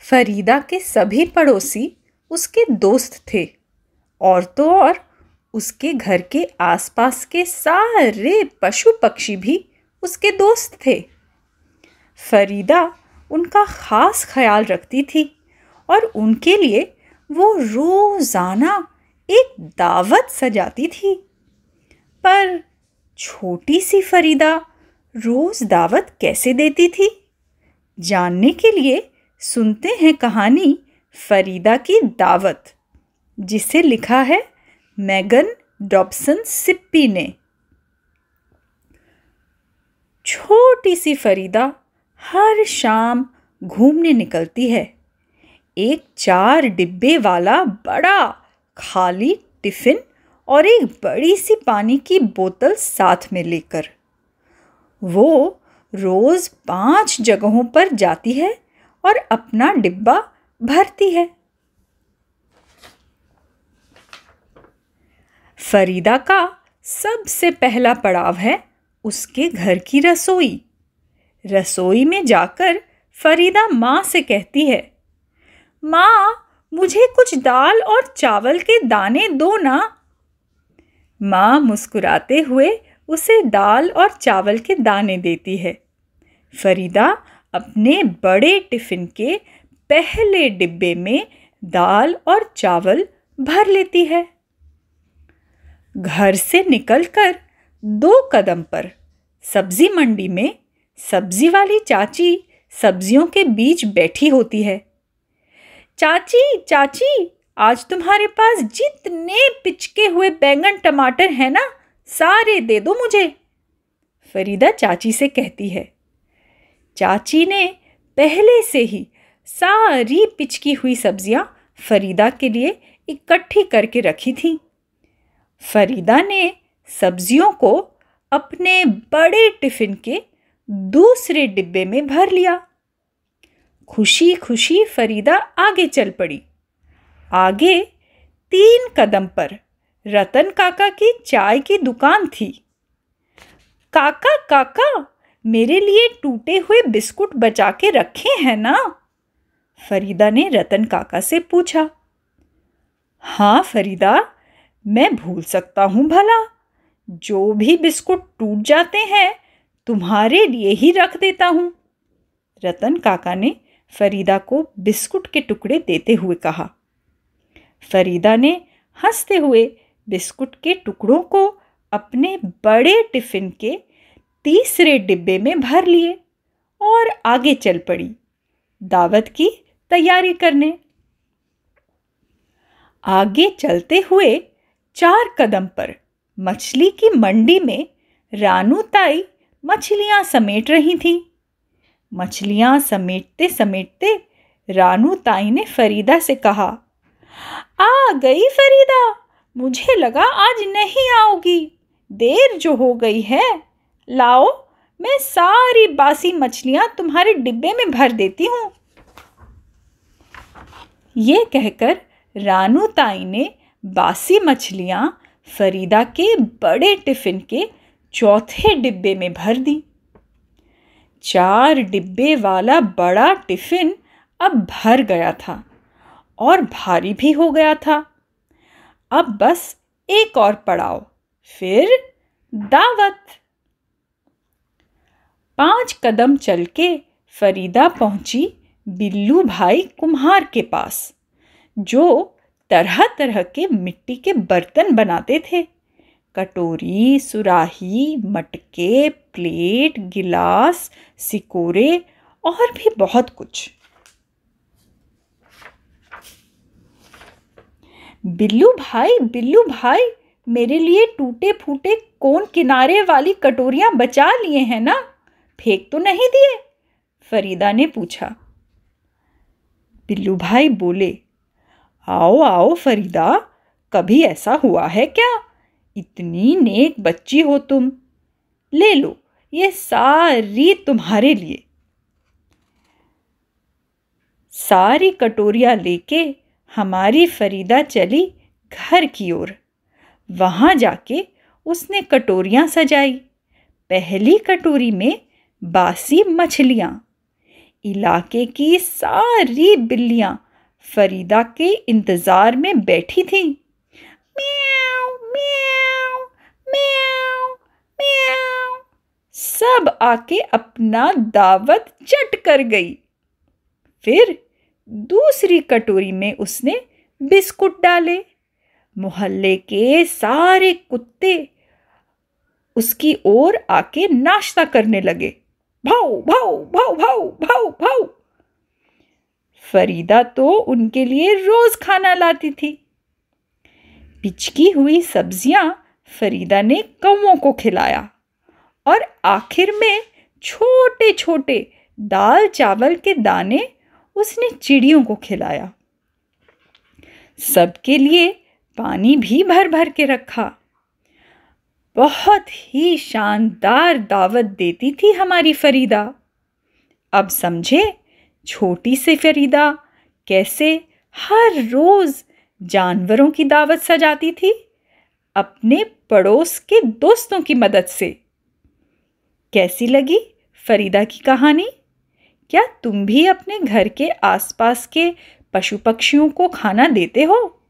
फरीदा के सभी पड़ोसी उसके दोस्त थे और तो और उसके घर के आसपास के सारे पशु पक्षी भी उसके दोस्त थे। फरीदा उनका खास ख्याल रखती थी और उनके लिए वो रोज़ाना एक दावत सजाती थी। पर छोटी सी फरीदा रोज़ दावत कैसे देती थी? जानने के लिए सुनते हैं कहानी फरीदा की दावत, जिसे लिखा है मेगन डॉब्सन सिप्पी ने। छोटी सी फरीदा हर शाम घूमने निकलती है, एक 4 डिब्बे वाला बड़ा खाली टिफ़िन और एक बड़ी सी पानी की बोतल साथ में लेकर। वो रोज़ 5 जगहों पर जाती है और अपना डिब्बा भरती है। फरीदा का सबसे पहला पड़ाव है उसके घर की रसोई। रसोई में जाकर फरीदा माँ से कहती है, माँ, मुझे कुछ दाल और चावल के दाने दो ना। माँ मुस्कुराते हुए उसे दाल और चावल के दाने देती है। फरीदा अपने बड़े टिफ़िन के पहले डिब्बे में दाल और चावल भर लेती है। घर से निकलकर 2 कदम पर सब्जी मंडी में सब्जी वाली चाची सब्जियों के बीच बैठी होती है। चाची, चाची, आज तुम्हारे पास जितने पिचके हुए बैंगन टमाटर हैं ना, सारे दे दो मुझे। फरीदा चाची से कहती है। चाची ने पहले से ही सारी पिचकी हुई सब्जियां फरीदा के लिए इकट्ठी करके रखी थीं। फरीदा ने सब्जियों को अपने बड़े टिफ़िन के दूसरे डिब्बे में भर लिया। खुशी खुशी फरीदा आगे चल पड़ी। आगे 3 कदम पर रतन काका की चाय की दुकान थी। काका, काका, मेरे लिए टूटे हुए बिस्कुट बचा के रखे हैं ना? फरीदा ने रतन काका से पूछा। हाँ फरीदा, मैं भूल सकता हूँ भला। जो भी बिस्कुट टूट जाते हैं तुम्हारे लिए ही रख देता हूँ। रतन काका ने फरीदा को बिस्कुट के टुकड़े देते हुए कहा। फरीदा ने हंसते हुए बिस्कुट के टुकड़ों को अपने बड़े टिफ़िन के तीसरे डिब्बे में भर लिए और आगे चल पड़ी दावत की तैयारी करने। आगे चलते हुए 4 कदम पर मछली की मंडी में रानू ताई मछलियां समेट रही थीं। मछलियां समेटते समेटते रानू ताई ने फरीदा से कहा, आ गई फरीदा, मुझे लगा आज नहीं आओगी, देर जो हो गई है। लाओ, मैं सारी बासी मछलियां तुम्हारे डिब्बे में भर देती हूँ। ये कहकर रानू ताई ने बासी मछलियां फरीदा के बड़े टिफ़िन के चौथे डिब्बे में भर दी। 4 डिब्बे वाला बड़ा टिफ़िन अब भर गया था और भारी भी हो गया था। अब बस एक और पड़ाव, फिर दावत। 5 कदम चल के फरीदा पहुंची बिल्लू भाई कुम्हार के पास, जो तरह तरह के मिट्टी के बर्तन बनाते थे। कटोरी, सुराही, मटके, प्लेट, गिलास, सिकोरे और भी बहुत कुछ। बिल्लू भाई, मेरे लिए टूटे फूटे कोन किनारे वाली कटोरियां बचा लिए हैं ना? फेंक तो नहीं दिए? फरीदा ने पूछा। बिल्लू भाई बोले, आओ आओ फरीदा, कभी ऐसा हुआ है क्या? इतनी नेक बच्ची हो तुम। ले लो, ये सारी तुम्हारे लिए। सारी कटोरियां लेके हमारी फरीदा चली घर की ओर। वहां जाके उसने कटोरियां सजाई। पहली कटोरी में बासी मछलियां, इलाके की सारी बिल्लियां फरीदा के इंतजार में बैठी थीं। म्याऊ म्याऊ म्याऊ म्याऊ, सब आके अपना दावत चट कर गई। फिर दूसरी कटोरी में उसने बिस्कुट डाले। मोहल्ले के सारे कुत्ते उसकी ओर आके नाश्ता करने लगे। भाऊ भाऊ भाऊ भाऊ भाऊ भाऊ। फरीदा तो उनके लिए रोज खाना लाती थी। पिचकी हुई सब्जियां फरीदा ने कौवों को खिलाया और आखिर में छोटे छोटे दाल चावल के दाने उसने चिड़ियों को खिलाया। सबके लिए पानी भी भर भर के रखा। बहुत ही शानदार दावत देती थी हमारी फरीदा। अब समझे छोटी सी फरीदा कैसे हर रोज जानवरों की दावत सजाती थी अपने पड़ोस के दोस्तों की मदद से। कैसी लगी फरीदा की कहानी? क्या तुम भी अपने घर के आसपास के पशु पक्षियों को खाना देते हो?